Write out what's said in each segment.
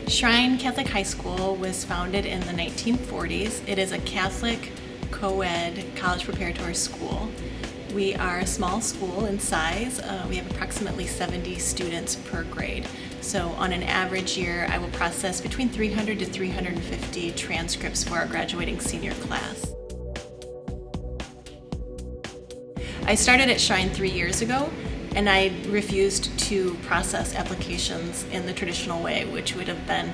Shrine Catholic High School was founded in the 1940s. It is a Catholic co-ed college preparatory school. We are a small school in size. We have approximately 70 students per grade. So on an average year, I will process between 300 to 350 transcripts for our graduating senior class. I started at Shrine 3 years ago, and I refused to process applications in the traditional way, which would have been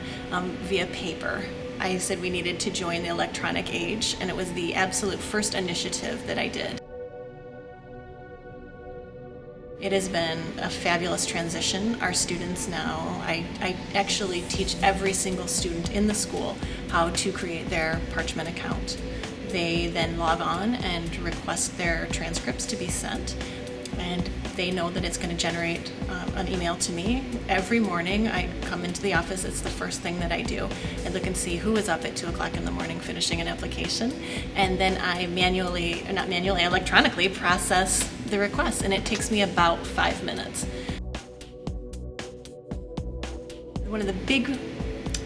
via paper. I said we needed to join the electronic age, and it was the absolute first initiative that I did. It has been a fabulous transition. Our students now, I actually teach every single student in the school how to create their Parchment account. They then log on and request their transcripts to be sent, and they know that it's going to generate an email to me. Every morning I come into the office, it's the first thing that I do. I look and see who is up at 2 o'clock in the morning finishing an application, and then I electronically process the request, and it takes me about 5 minutes. One of the big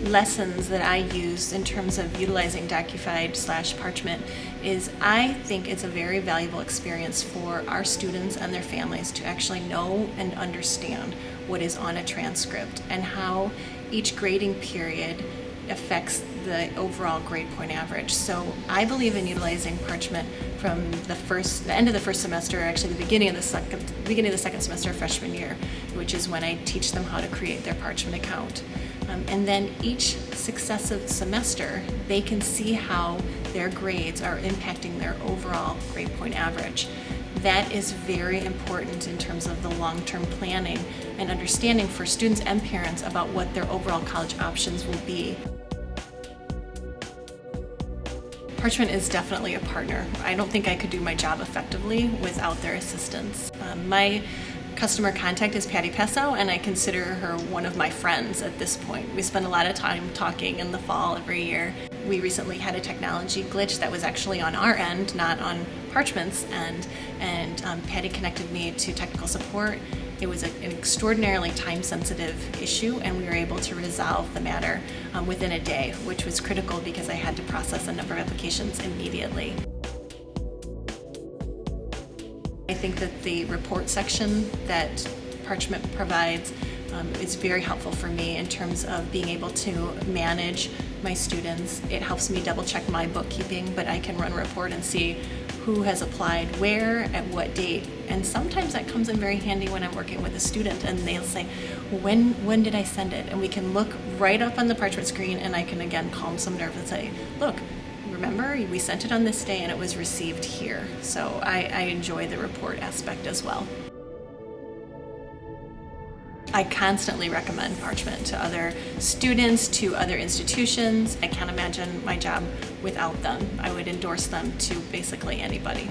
lessons that I use in terms of utilizing Docufide/Parchment is I think it's a very valuable experience for our students and their families to actually know and understand what is on a transcript and how each grading period affects the overall grade point average. So I believe in utilizing Parchment from the end of the first semester, actually the beginning of the second semester of freshman year, which is when I teach them how to create their Parchment account. And then each successive semester, they can see how their grades are impacting their overall grade point average. That is very important in terms of the long-term planning and understanding for students and parents about what their overall college options will be. Parchment is definitely a partner. I don't think I could do my job effectively without their assistance. My customer contact is Patty Piazzone, and I consider her one of my friends at this point. We spend a lot of time talking in the fall every year. We recently had a technology glitch that was actually on our end, not on Parchment's end, and Patty connected me to technical support. It was an extraordinarily time-sensitive issue, and we were able to resolve the matter within a day, which was critical because I had to process a number of applications immediately. I think that the report section that Parchment provides is very helpful for me in terms of being able to manage my students. It helps me double check my bookkeeping, but I can run a report and see who has applied where, at what date. And sometimes that comes in very handy when I'm working with a student and they'll say, when did I send it? And we can look right up on the Parchment screen, and I can again calm some nerves and say, look, remember, we sent it on this day and it was received here. So I enjoy the report aspect as well. I constantly recommend Parchment to other students, to other institutions. I can't imagine my job without them. I would endorse them to basically anybody.